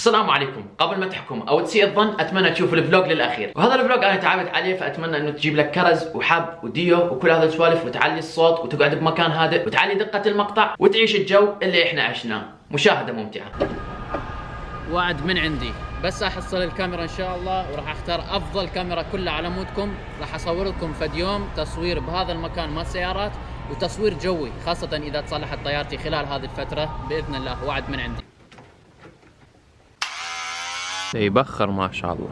السلام عليكم. قبل ما تحكم او تسيء الظن اتمنى تشوف الفلوج للاخير، وهذا الفلوج انا تعبت عليه فاتمنى انه تجيب لك كرز وحب وديو وكل هذا السوالف وتعلي الصوت وتقعد بمكان هادئ وتعلي دقة المقطع وتعيش الجو اللي احنا عشناه. مشاهدة ممتعة. وعد من عندي بس احصل الكاميرا ان شاء الله وراح اختار افضل كاميرا كلها على مودكم. راح اصور لكم فد يوم تصوير بهذا المكان مال سيارات وتصوير جوي، خاصة اذا تصلحت طيارتي خلال هذه الفترة باذن الله. وعد من عندي. يبخر ما شاء الله.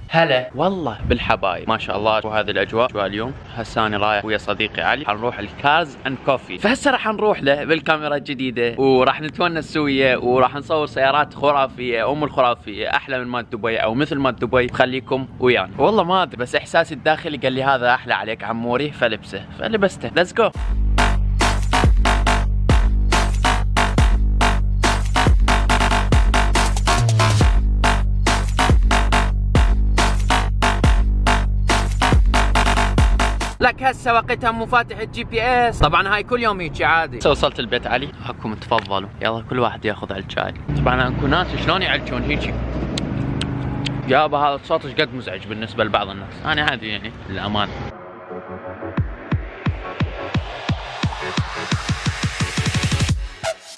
هلا والله بالحبايب ما شاء الله. وهذه الاجواء اليوم هسه انا رايح ويا صديقي علي حنروح الكارز اند كوفي، فهسه راح نروح له بالكاميرا الجديده وراح نتونس سويه وراح نصور سيارات خرافيه الخرافيه احلى من مال دبي او مثل مال دبي. خليكم ويانا. والله ما ادري بس احساسي الداخلي قال لي هذا احلى عليك عموري فلبسه، فلبسته. ليتس جو. لك هسه وقتها مفاتح الجي بي اس. طبعا هاي كل يوم هيك عادي. وصلت البيت علي، هاكم تفضلوا يلا كل واحد ياخذ على الشاي. طبعا اكو ناس شلون يعلجون هيك يابا. هذا الصوت ايش قد مزعج بالنسبه لبعض الناس، انا عادي يعني للامانه.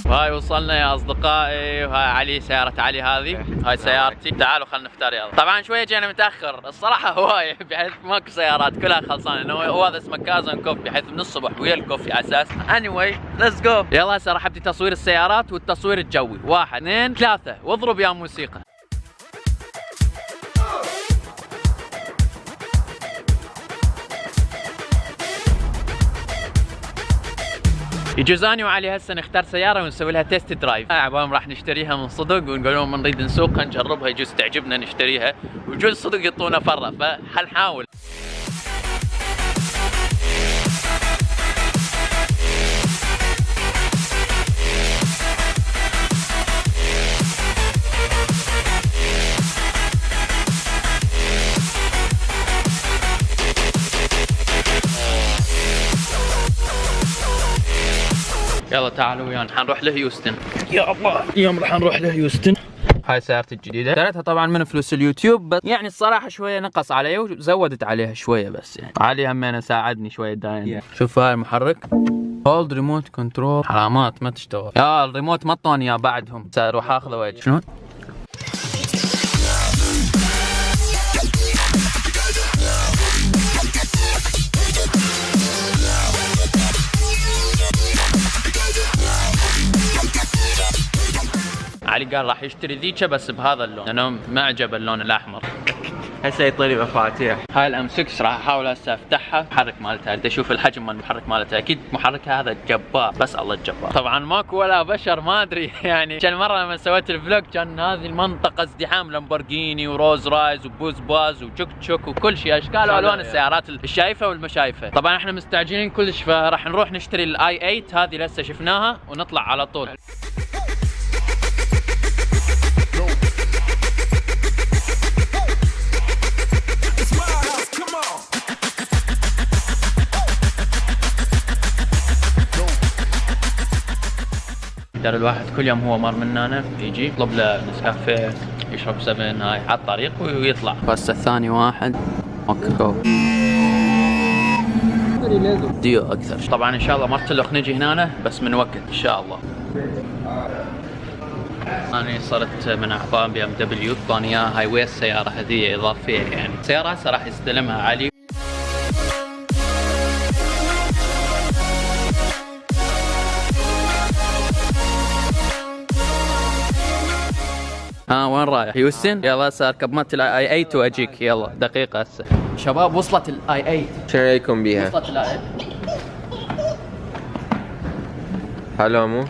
هاي وصلنا يا اصدقائي، وهاي علي سيارة علي، هذه هاي سيارتي. تعالوا خلنا نفطر يلا. طبعا شوية جينا متأخر الصراحة هواية بحيث ماكو سيارات كلها خلصانة. هو هذا اسمه كازن كوفي بحيث من الصبح ويا الكوفي اساس. anyway let's go. يلا هسه راح ابدي تصوير السيارات والتصوير الجوي. 1 2 3 واضرب يا موسيقى. يجوز اني وعلي هسه نختار سياره ونسوي لها تيست درايف. عبالهم راح نشتريها من صدق ونقول لهم نريد نسوقها نجربها، يجوز تعجبنا نشتريها ويجوز صدق يعطونا فره، فحنحاول. يلا تعالوا ويانا حنروح لهيوستن. يا الله اليوم راح نروح لهيوستن. هاي سيارتي الجديدة، اشتريتها طبعا من فلوس اليوتيوب، بس يعني الصراحة شوية نقص علي وزودت عليها شوية بس يعني. علي همينه ساعدني شوية داين. شوف هاي المحرك هولد ريموت كنترول، علامات ما تشتغل. يا الريموت ما اعطوني اياه بعدهم، ساروح اخذه واجي. شنو؟ علي قال راح يشتري ذيكه بس بهذا اللون لانه ما عجبه اللون الاحمر. هسه يطلع لي مفاتيح. هاي الام 6 راح احاول هسه افتحها. المحرك مالتها بدي اشوف الحجم مال المحرك مالتها، اكيد محركها هذا جبار بس الله الجبار. طبعا ماكو ولا بشر ما ادري يعني. كان مره لما سويت الفلوج كان هذه المنطقه ازدحام لامبورجيني وروز رايز وبوز باز وتشوك تشوك وكل شيء، اشكال والوان السيارات الشايفه والمشايفه. طبعا احنا مستعجلين كلش فراح نروح نشتري الاي 8 هذه لسه شفناها ونطلع على طول. يقدر الواحد كل يوم هو مر من هنا يجي يطلب له نسكافيه يشرب 7 هاي على الطريق ويطلع. بس الثاني واحد اوكي ديو اكثر. طبعا ان شاء الله مرتلخ نجي هنا بس من وقت ان شاء الله. انا صرت من اعضاء بي ام دبليو، اعطاني اياها هاي ويا السياره هديه اضافيه يعني. سياره هسه راح يستلمها علي. وين رايح؟ هيوستن؟ يلا هسه اركب مالت الاي 8 واجيك. يلا دقيقة هسه. شباب وصلت الاي 8. شو رايكم بيها؟ وصلت الاي 8. حلو مو؟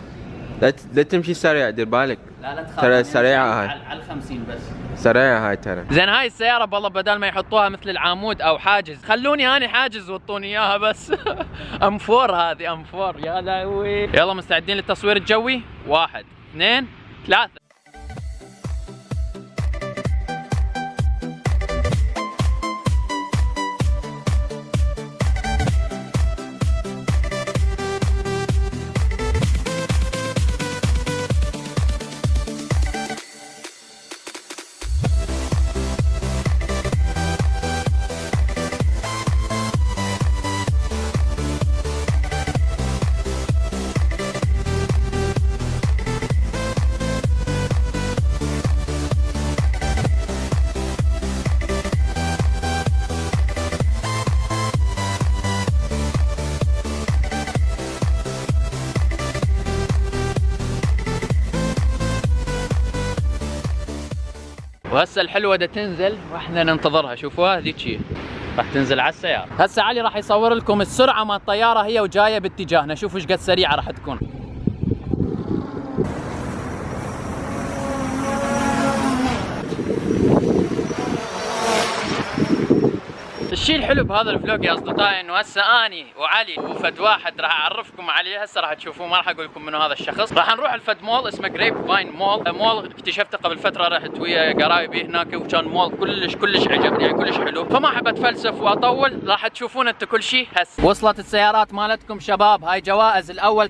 لا تمشي سريع دير بالك. لا تخاف. ترى سريعة هاي. على 50 بس. سريعة هاي ترى. زين هاي السيارة والله بدل ما يحطوها مثل العمود او حاجز، خلوني اني حاجز وطوني اياها بس. ام 4 هذه ام 4 يا لهوي. يلا مستعدين للتصوير الجوي؟ 1 2 3. وهسه الحلوه دا تنزل واحنا ننتظرها. شوفوها ذيك هي راح تنزل على السياره. هسه علي راح يصور لكم السرعه مال الطياره هي وجايه باتجاهنا. شوفوا ايش قد سريعه راح تكون. الشيء الحلو بهذا الفلوج يا اصدقائي انه هسه اني وعلي وفد واحد راح اعرفكم عليه. هسه راح تشوفوه، ما راح اقول لكم منو هذا الشخص. راح نروح الفد مول اسمه جريب فاين مول اكتشفته قبل فتره، رحت ويا قرايبي هناك وكان مول كلش عجبني، يعني كلش حلو. فما احب اتفلسف واطول، راح تشوفون انتم كل شيء هسه. وصلت السيارات مالتكم شباب، هاي جوائز. الاول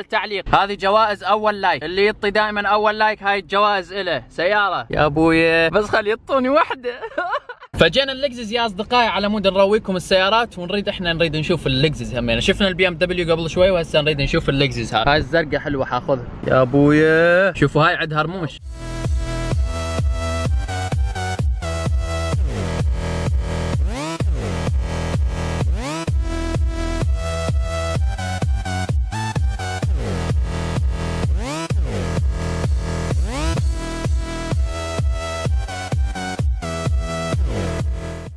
تعليق، هذه جوائز اول لايك. اللي يعطي دائما اول لايك هاي الجوائز له. سياره يا ابويا بس خلي يعطوني واحده. فجينا اللكزس يا اصدقائي على مود نرويكم السيارات، ونريد نشوف اللكزس همين. شفنا البي ام دبليو قبل شوي وهسه نريد نشوف اللكزس. هاي الزرقاء حلوه حاخذها يا ابويا. شوفوا هاي عندها رموش.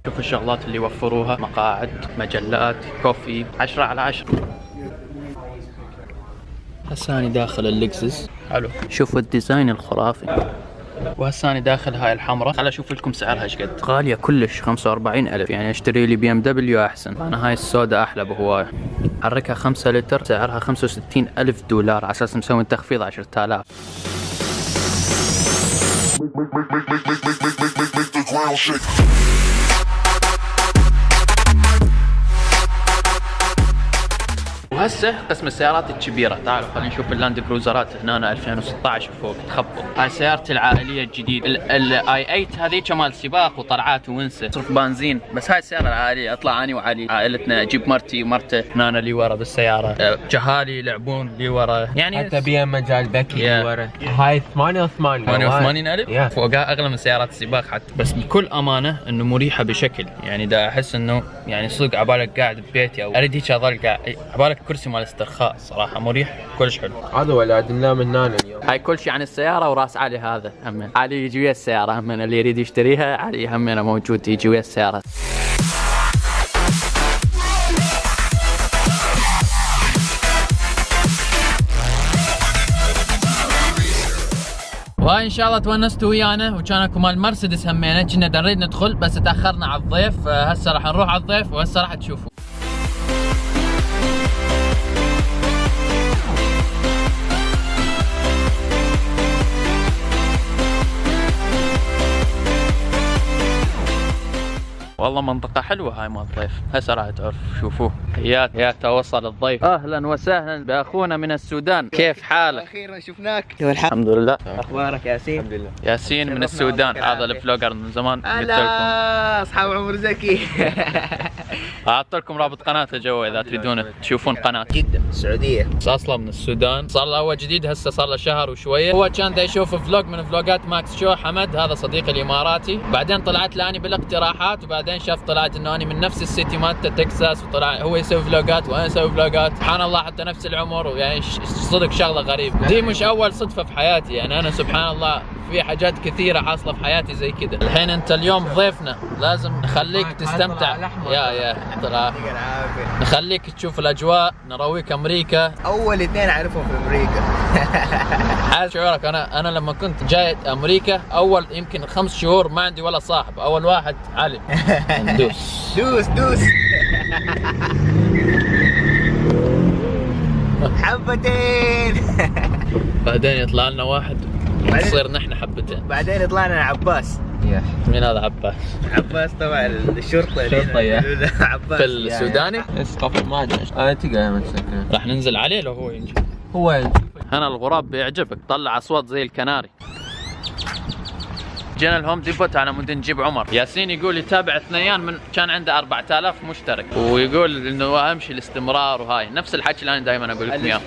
شوفوا الشغلات اللي وفروها، مقاعد، مجلات، كوفي، 10 على 10. هسه اني داخل اللكزس حلو. شوفوا الديزاين الخرافي. وهسه اني داخل هاي الحمراء. خل اشوف لكم سعرها ايش قد. غاليه كلش، 45,000. يعني اشتري لي بي ام دبليو احسن. انا هاي السوداء احلى بهوايه. حركها 5 لتر، سعرها $65,000 على اساس مسوي تخفيض 10,000. وهسه قسم السيارات الكبيره. تعالوا خلينا نشوف اللاند كروزرات هنا 2016 وفوق تخبط. هاي سيارتي العائليه الجديده الاي 8 هذيك مال سباق وطلعات ونسى صرف بنزين. بس هاي السياره العائليه، اطلع اني وعلي عائلتنا، اجيب مرتي ومرته هنا لي ورا بالسياره، جهالي يلعبون لي ورا. يعني حتى بيها مجال بكي لي ورا. هاي 88,000 فوقها اغلى من سيارات السباق حتى. بس بكل امانه انه مريحه بشكل، يعني دا احس انه يعني صدق عبالك قاعد ببيتي او اريد هيك اظل قاعد، عبالك كرسي مال استرخاء صراحه مريح كلش حلو. هذا ولاد ننام هنا اليوم. هاي كل شيء عن السياره. وراس علي هذا هم علي يجي ويا السياره، هم اللي يريد يشتريها علي همنا موجود يجي ويا السياره. وهاي ان شاء الله تونستوا ويانا. وكان اكو مال مرسيدس همينه، كنا نريد ندخل بس تاخرنا على الضيف. هسه راح نروح على الضيف وهسه راح تشوفوا. والله منطقة حلوة هاي مال الضيف. هسه راح تعرف. شوفوه يا وصل الضيف. اهلا وسهلا باخونا من السودان. كيف حالك؟ اخيرا شفناك. الحمد لله. اخبارك ياسين؟ الحمد لله. ياسين من السودان. هذا الفلوجر من زمان قلت لكم. اصحاب عمر زكي. اعطيت لكم رابط قناته جوا اذا تريدون تشوفون قناة. جدة السعودية. بس اصلا من السودان، صار له هو جديد هسه صار له شهر وشويه. هو كان دا يشوف فلوج من فلوجات ماكس شو حمد، هذا صديقي الاماراتي. بعدين طلعت لاني بالاقتراحات، وبعدين شاف طلعت انه اني من نفس السيتي مالته تكساس، وطلع هو يسوي فلوجات وانا اسوي فلوجات. سبحان الله حتى نفس العمر، ويعني صدق شغله غريبه. دي مش اول صدفه في حياتي، يعني انا سبحان الله في حاجات كثيره حاصله في حياتي زي كذا. الحين انت اليوم ضيفنا، لازم نخليك تستمتع. يا طلع نخليك تشوف الاجواء، نرويك امريكا. اول اثنين اعرفهم في امريكا. عارف شعورك؟ انا لما كنت جاي امريكا اول يمكن 5 شهور ما عندي ولا صاحب. اول واحد علي. دوس دوس حبتين. بعدين يطلع لنا واحد نصير نحن حبتين. بعدين طلعنا عباس. مين هذا عباس؟ عباس طبعا الشرطة. عباس في السوداني؟ اسقف ما ادري. انا تلقى مسكين. راح ننزل عليه لو هو ينجي. هو هنا الغراب بيعجبك، طلع اصوات زي الكناري. جينا الهوم ديبوت على مود نجيب عمر. ياسين يقول يتابع اثنيان من كان عنده 4000 مشترك، ويقول انه اهم شيء الاستمرار. وهاي نفس الحكي اللي انا دائما اقول لكم اياه،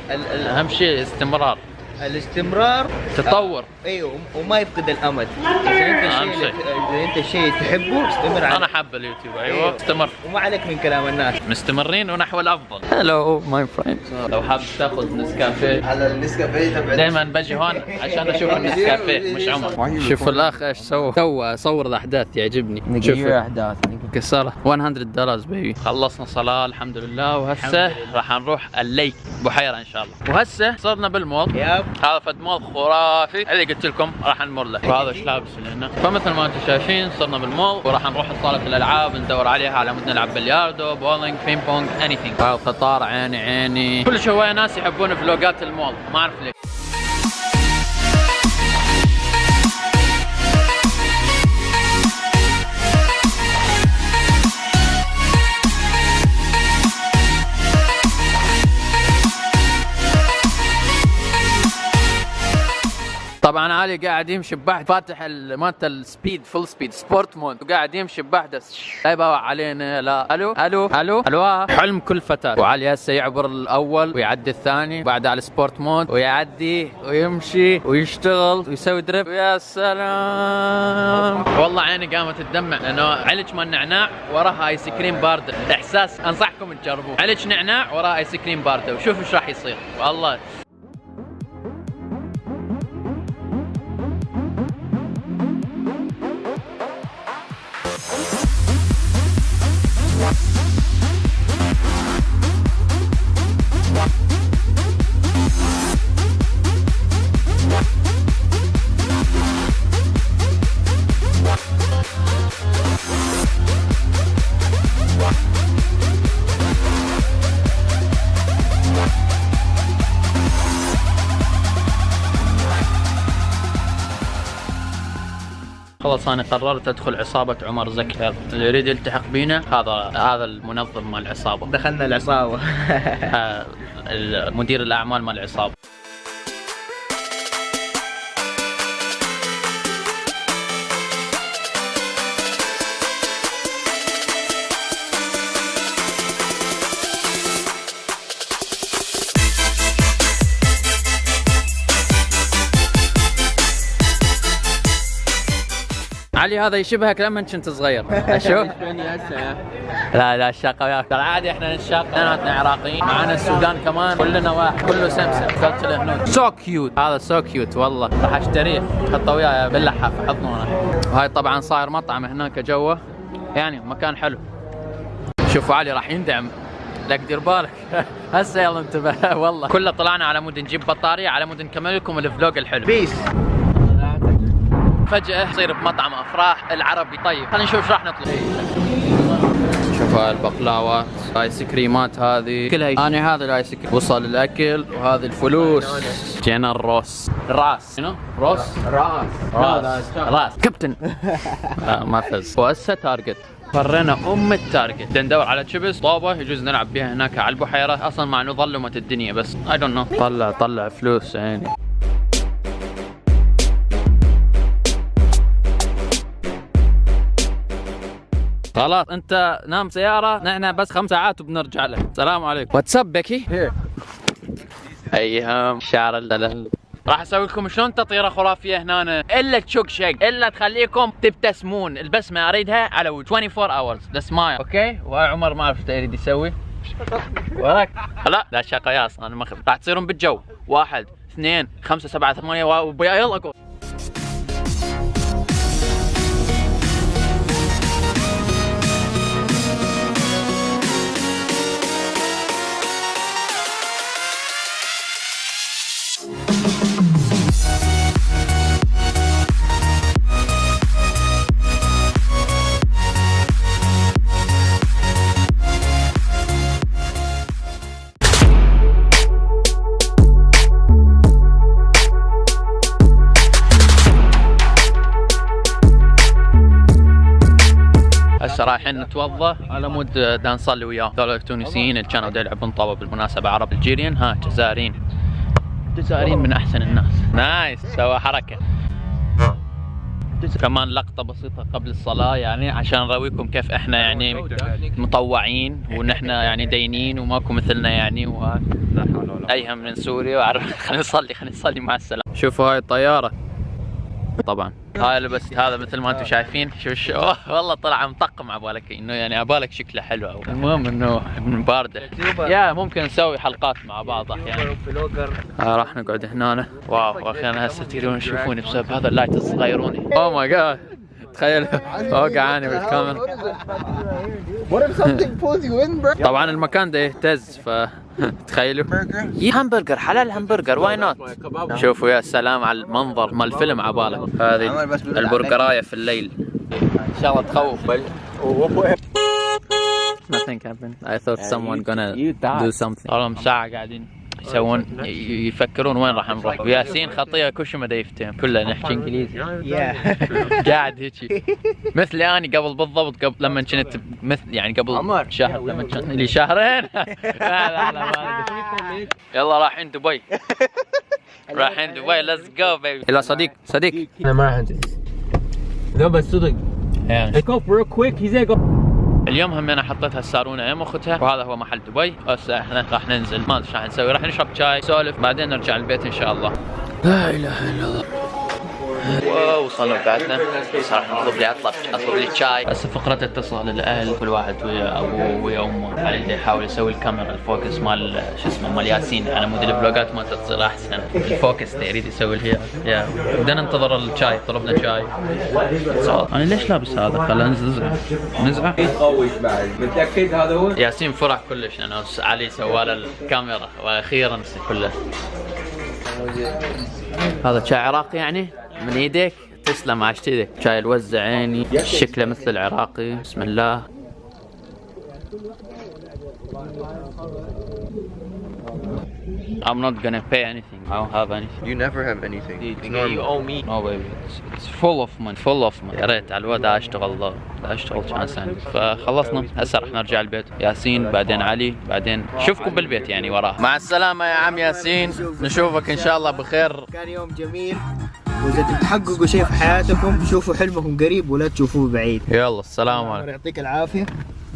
اهم شيء استمرار. الاستمرار تطور. ايوه، وما يفقد الامل. اذا انت شيء تحبه استمر عليه. انا حاب اليوتيوب. ايوه استمر. وما عليك من كلام الناس. مستمرين ونحو الافضل. هلو ماي فريند. لو حاب تاخذ نسكافيه على النسكافيه تبع دائما بجي هون عشان اشوف النسكافيه مش عمر. شوف الاخ ايش سوى صور الاحداث يعجبني. شوف احداث كسرة $100 بيبي. خلصنا صلاة الحمد لله، وهسه راح نروح الليك بحيرة ان شاء الله. وهسه صرنا بالمول. ياب. هذا فد مول خرافي اللي قلت لكم راح نمر له. وهذا ايش لابس اللي هنا. فمثل ما انتم شايفين صرنا بالمول وراح نروح صالة الالعاب ندور عليها على مود نلعب بلياردو، بولينج، بينج بونج، anything. هذا القطار عيني. كل شوية ناس يحبون فلوقات المول، ما اعرف ليش. طبعا علي قاعد يمشي ببحث فاتح مالت السبيد فول سبيد سبورت مود، وقاعد يمشي ببحث لا يباوع علينا. لا الو حلم كل فتاة. وعلي هسه يعبر الاول ويعدي الثاني، بعد على السبورت مود ويعدي ويمشي ويشتغل ويسوي دريب. يا سلام والله عيني قامت تدمع لانه علج مال نعناع وراها ايس كريم بارده. احساس انصحكم تجربوه. علج نعناع وراها ايس كريم بارده وشوف ايش راح يصير والله. خلاص انا قررت ادخل عصابة عمر زكي. اللي يريد يلتحق بينا هذا المنظم مال العصابة. دخلنا العصابة. مدير الاعمال مال العصابة. علي هذا يشبهك لما كنت صغير. اشوف لا الشاقة وياك ترى عادي. احنا الشاقة اثنيناتنا عراقيين، معنا السودان كمان، كلنا واحد، كله سمسم. قلت له هنود سو كيوت. هذا سو كيوت والله، راح اشتريه حطه وياي باللحاف حضنونه. وهاي طبعا صاير مطعم هناك جوه، يعني مكان حلو. شوفوا علي راح يندعم لك، دير بالك. هسه يلا انتبه. والله كله طلعنا على مود نجيب بطارية على مود نكمل لكم الفلوج الحلو. بيس. فجأة تصير بمطعم افراح العربي. طيب خلينا نشوف ايش راح نطلب. شوف هاي البقلاوات، ايس كريمات هذه كلها. انا هذا الايس كريم وصل الاكل، وهذه الفلوس. جينا الروس راس شنو؟ راس كابتن. لا ما فز. وهسه تارجت فرينا التارجت. ندور على شيبس طابة يجوز نلعب بها هناك على البحيرة. اصلا مع انه ظلمت الدنيا بس اي دونت نو. طلع فلوس يعني. خلاص انت نام سيارة، نحن بس 5 ساعات وبنرجع لك. السلام عليكم. واتساب بيكي. ايهم شعر الدلال. راح اسوي لكم شلون تطيرة خرافية هنا الا تشوك شق، الا تخليكم تبتسمون. البسمة اريدها على 24 hours السمايل. اوكي. وهاي عمر ما اعرف ايش يريد يسوي. وراك لا شقياص انا ما راح تصيرون بالجو. 1 2 5 7 8 يلا جو. هسه رايحين نتوضا على مود دا نصلي وياه. هذول التونسيين اللي كانوا دا يلعبون طابة بالمناسبة عرب الجيريان. ها جزائريين من احسن الناس. نايس سوى حركة. كمان لقطة بسيطة قبل الصلاة يعني عشان نراويكم كيف احنا يعني مطوعين ونحن يعني دينين وماكو مثلنا يعني ايهم من سوريا وعرف. خلينا نصلي مع السلامة. شوفوا هاي الطيارة طبعا هاي لبست هذا مثل ما انتم شايفين. شوف والله طلع مطقم عبالك انه يعني عبالك شكله حلو. او المهم انه من باردة يا ممكن نسوي حلقات مع بعض احيانا. راح نقعد هنا. واو اخيرا هسه تقدرون تشوفوني بسبب هذا اللايت الصغيروني. اوه ماي جاد تخيل اوقعاني بالكاميرا. طبعا المكان ده يهتز تخيلوا. همبرجر حلال همبرجر واي نوت. شوفوا يا سلام على المنظر مال الفيلم عبالك. هذه البرجرايه في الليل ان شاء الله تخوف. Nothing happened. I thought someone gonna do something. والله ساعة قاعدين يسوون يفكرون وين راح نروح. وياسين خطيه كل شيء ما يفتهم كله نحكي انجليزي. قاعد هيك مثلي اني قبل بالضبط قبل لما كنت مثل يعني قبل شهر لما كان لي شهرين. لا ما يلا رايحين دبي. رايحين دبي ليتس جو بيبي. يلا صديق انا ما عندي لا بس صدق go real quick he's اليوم هم انا حطيتها السارونه ام اختها وهذا هو محل دبي. هسه احنا راح ننزل ما ادري ايش راح نسوي. راح نشرب شاي نسولف بعدين نرجع البيت ان شاء الله. لا اله الا الله. واو وصلنا بتاعتنا. بس راح نطلب لي اطلب لي شاي. هسه فقره اتصال الاهل كل واحد ويا ابوه ويا امه. علي اللي يحاول يسوي الكاميرا الفوكس مال شو اسمه مال ياسين على مود الفلوجات ما تصير احسن. الفوكس اللي يريد يسوي هي يا بدنا ننتظر الشاي. طلبنا شاي. انا ليش لابس هذا؟ خلينا نزعه متاكد هذا هو ياسين فرح كلش لانه علي سوى له الكاميرا واخيرا كله. هذا شاي عراقي يعني من ايدك تسلم عشت ايدك. شاي الوزع عيني شكله مثل العراقي. بسم الله. I'm not gonna pay anything. I don't have anything. You never have anything. you owe me No baby. It's full of money. يا ريت على الوضع اشتغل كان سنة. فخلصنا هسه راح نرجع البيت. ياسين بعدين علي بعدين نشوفكم بالبيت يعني وراه. مع السلامة يا عم ياسين. نشوفك ان شاء الله بخير. كان يوم جميل. وإذا تحققوا شيء في حياتكم شوفوا حلمكم قريب ولا تشوفوه بعيد. يلا السلام عليكم. يعطيك العافية.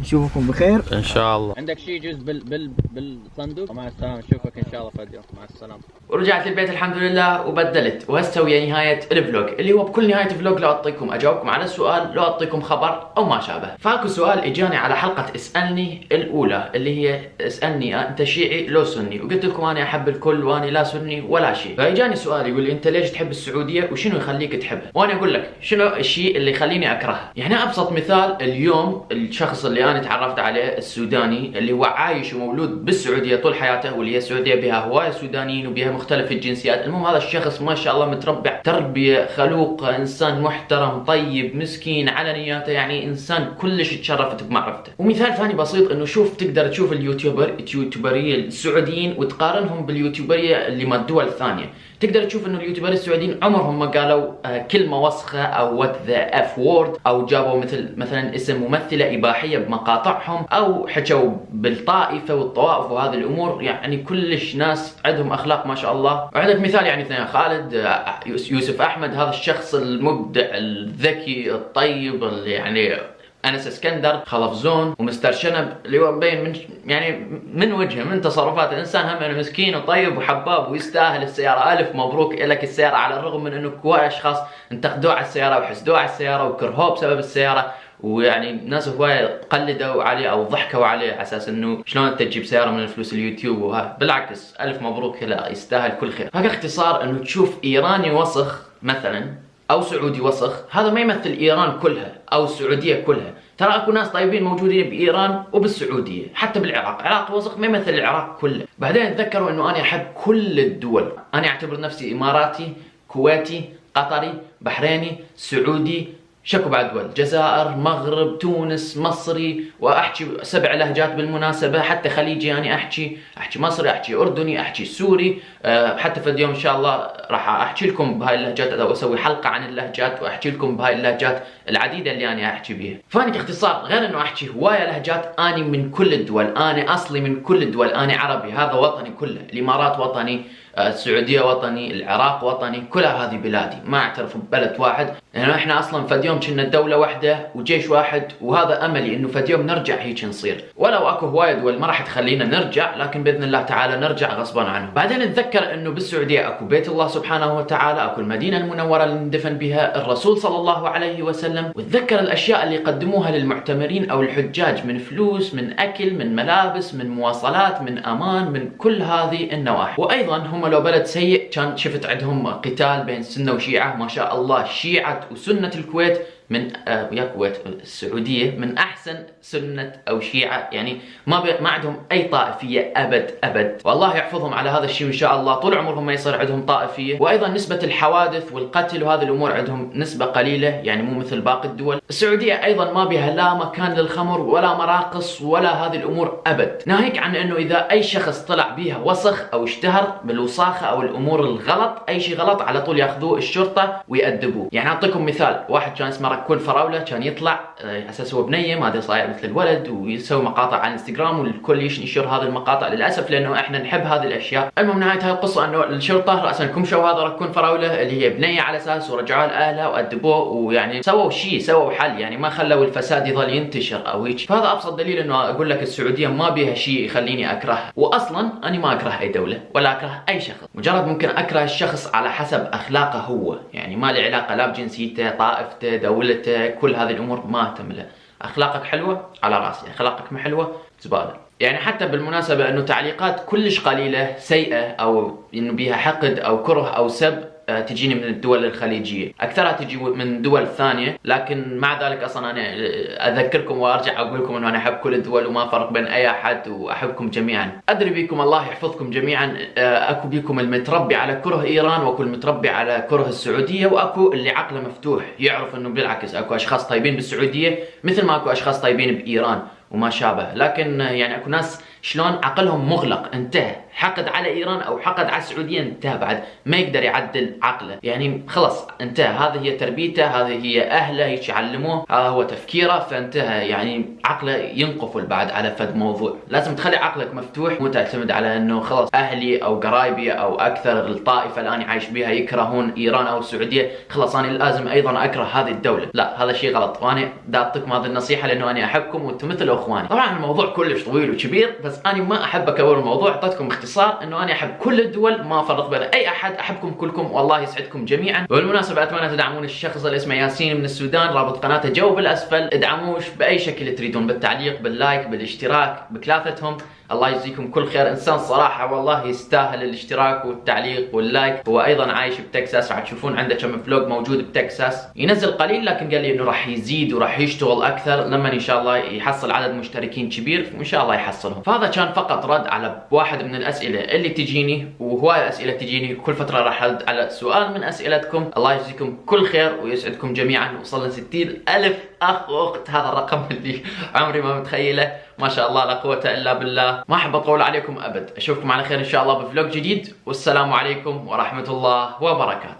نشوفكم بخير ان شاء الله. عندك شيء يجوز بالصندوق؟ مع السلامه نشوفك ان شاء الله في اليوم. مع السلامه. ورجعت البيت الحمد لله وبدلت وهسه ويا نهايه الفلوج اللي هو بكل نهايه فلوج لو اعطيكم اجاوبكم على السؤال لو اعطيكم خبر او ما شابه. فاكو سؤال اجاني على حلقه اسالني الاولى اللي هي اسالني انت شيعي لو سني وقلت لكم انا احب الكل واني لا سني ولا شيء. فاجاني سؤال يقول لي انت ليش تحب السعوديه وشنو يخليك تحبها؟ وانا اقول لك شنو الشيء اللي يخليني اكرهها. يعني ابسط مثال اليوم الشخص اللي انا تعرفت عليه السوداني اللي هو عايش ومولود بالسعوديه طول حياته واللي هي السعوديه بها هوايه سودانيين وبها مختلف الجنسيات. المهم هذا الشخص ما شاء الله متربع تربيه خلوق انسان محترم طيب مسكين على نياته يعني انسان كلش تشرفت بمعرفته. ومثال ثاني بسيط انه شوف تقدر تشوف اليوتيوبريه السعوديين وتقارنهم باليوتيوبريه اللي ما الدول الثانيه. تقدر تشوف انه اليوتيوبر السعوديين عمرهم ما قالوا كلمه وسخه او وات ذا اف وورد او جابوا مثلا اسم ممثله اباحيه بمقاطعهم او حكوا بالطائفه والطوائف وهذه الامور. يعني كلش ناس عندهم اخلاق ما شاء الله. وعندك مثال يعني اثنين خالد يوسف احمد هذا الشخص المبدع الذكي الطيب اللي يعني انس اسكندر خلف زون ومستر شنب اللي هو مبين من يعني من وجهه من تصرفات الانسان هم انه مسكين وطيب وحباب ويستاهل السياره. الف مبروك لك السياره على الرغم من انه هواي اشخاص انتقدوه على السياره وحسدوه على السياره وكرهوه بسبب السياره ويعني ناس هواي قلدوا عليه او ضحكوا عليه على اساس انه شلون انت تجيب سياره من الفلوس اليوتيوب وهذا. بالعكس الف مبروك لا يستاهل كل خير. باختصار انه تشوف ايراني وسخ مثلا او سعودي وسخ هذا ما يمثل ايران كلها او السعوديه كلها. ترى اكو ناس طيبين موجودين بايران وبالسعوديه حتى بالعراق. العراق وسخ ما يمثل العراق كله. بعدين تذكروا انه انا احب كل الدول. انا اعتبر نفسي اماراتي كويتي قطري بحريني سعودي شكو بعد دول جزائر مغرب تونس مصري واحكي 7 لهجات بالمناسبه حتى خليجي. يعني احكي مصري احكي اردني احكي سوري. حتى في اليوم ان شاء الله راح احكي لكم بهاي اللهجات او اسوي حلقه عن اللهجات واحكي لكم بهاي اللهجات العديده اللي انا احكي بيها. فاني باختصار غير انه احكي هوايه لهجات اني من كل الدول. انا اصلي من كل الدول. انا عربي هذا وطني كله. الامارات وطني السعودية وطني، العراق وطني، كلها هذه بلادي، ما اعترف ببلد واحد، لأنه احنا اصلا فد يوم كنا دولة واحدة وجيش واحد، وهذا املي انه فد يوم نرجع هيك نصير، ولو اكو هواية دول ما راح تخلينا نرجع، لكن باذن الله تعالى نرجع غصبا عنه. بعدين نتذكر انه بالسعودية اكو بيت الله سبحانه وتعالى، اكو المدينة المنورة اللي اندفن بها الرسول صلى الله عليه وسلم، وتذكر الاشياء اللي يقدموها للمعتمرين او الحجاج من فلوس، من اكل، من ملابس، من مواصلات، من امان، من كل هذه النواحي. وايضا هم لو بلد سيء كان شفت عندهم قتال بين سنة وشيعة، ما شاء الله شيعة وسنة الكويت من يا كويت السعودية من احسن سنة او شيعة، يعني ما عندهم اي طائفية ابد، والله يحفظهم على هذا الشيء وان شاء الله طول عمرهم ما يصير عندهم طائفية. وايضا نسبة الحوادث والقتل وهذه الامور عندهم نسبة قليلة، يعني مو مثل باقي الدول. السعودية ايضا ما بها لا مكان للخمر ولا مراقص ولا هذه الامور ابد، ناهيك عن انه اذا اي شخص طلع بيها وسخ او اشتهر بالوساخة او الامور الغلط، اي شيء غلط على طول ياخذوه الشرطة ويأدبوه. يعني اعطيكم مثال، واحد كان اسمه ركون فراولة كان يطلع اساس هو بنيه ما ادري صايع مثل الولد ويسوي مقاطع على الانستغرام والكل ينشر هذه المقاطع للاسف لانه احنا نحب هذه الاشياء. المهم نهايه هاي القصه انه الشرطه راسا كمشوا هذا ركون فراوله اللي هي بنيه على اساس ورجعوه لاهله وادبوه، ويعني سووا حل، يعني ما خلوا الفساد يظل ينتشر او هيك. فهذا ابسط دليل انه اقول لك السعوديه ما بها شيء يخليني اكرهها، واصلا انا ما اكره اي دوله ولا اكره اي شخص، مجرد ممكن اكره الشخص على حسب اخلاقه هو، يعني ما لي علاقه لا بجنسيته، طائفته، دولته، كل هذه الامور ما اهتم لها. اخلاقك حلوه على راسي، اخلاقك ما حلوه زباله. يعني حتى بالمناسبه انه تعليقات كلش قليله سيئه او انه بيها حقد او كره او سب تجيني من الدول الخليجيه، اكثرها تجي من دول ثانيه، لكن مع ذلك اصلا انا اذكركم وارجع اقول لكم انه انا احب كل الدول وما فرق بين اي احد واحبكم جميعا. ادري بيكم الله يحفظكم جميعا، اكو بيكم المتربي على كره ايران واكو المتربي على كره السعوديه، واكو اللي عقله مفتوح يعرف انه بالعكس اكو اشخاص طيبين بالسعوديه مثل ما اكو اشخاص طيبين بايران وما شابه. لكن يعني اكو ناس شلون عقلهم مغلق، انتهى، حقد على ايران او حقد على السعوديه انتهى، بعد ما يقدر يعدل عقله، يعني خلص انتهى، هذه هي تربيته، هذه هي اهله هيك يعلموه، هذا هو تفكيره، فانتهى، يعني عقله ينقفل بعد على فد موضوع. لازم تخلي عقلك مفتوح، مو تعتمد على انه خلص اهلي او قرايبي او اكثر الطائفه اللي انا عايش بها يكرهون ايران او السعوديه، خلص انا لازم ايضا اكره هذه الدوله. لا، هذا شيء غلط، وانا دا اعطيكم هذه النصيحه لانه انا احبكم وانتم مثل اخواني. طبعا الموضوع كلش طويل وكبير، بس انا ما احب اكبر الموضوع، اعطيتكم اختصار انه انا احب كل الدول، ما افرق بين اي احد، احبكم كلكم والله يسعدكم جميعا. وبالمناسبه اتمنى تدعمون الشخص اللي اسمه ياسين من السودان، رابط قناته جو بالاسفل، ادعموش باي شكل تريدون، بالتعليق، باللايك، بالاشتراك، بكلافتهم. الله يجزيكم كل خير، انسان صراحه والله يستاهل الاشتراك والتعليق واللايك. هو ايضا عايش بتكساس، راح تشوفون عنده كم فلوج موجود بتكساس، ينزل قليل لكن قال لي انه راح يزيد وراح يشتغل اكثر لما ان شاء الله يحصل عدد مشتركين كبير، وان شاء الله يحصلهم. فهذا كان فقط رد على واحد من الاسئله اللي تجيني، وهواي اسئله تجيني، كل فتره راح ارد على سؤال من اسئلتكم. الله يجزيكم كل خير ويسعدكم جميعا. وصلنا 60,000 اخ واخت، هذا الرقم اللي عمري ما متخيله، ما شاء الله لا قوه الا بالله. ما احب اطول عليكم ابد، اشوفكم على خير ان شاء الله بفلوج جديد، والسلام عليكم ورحمه الله وبركاته.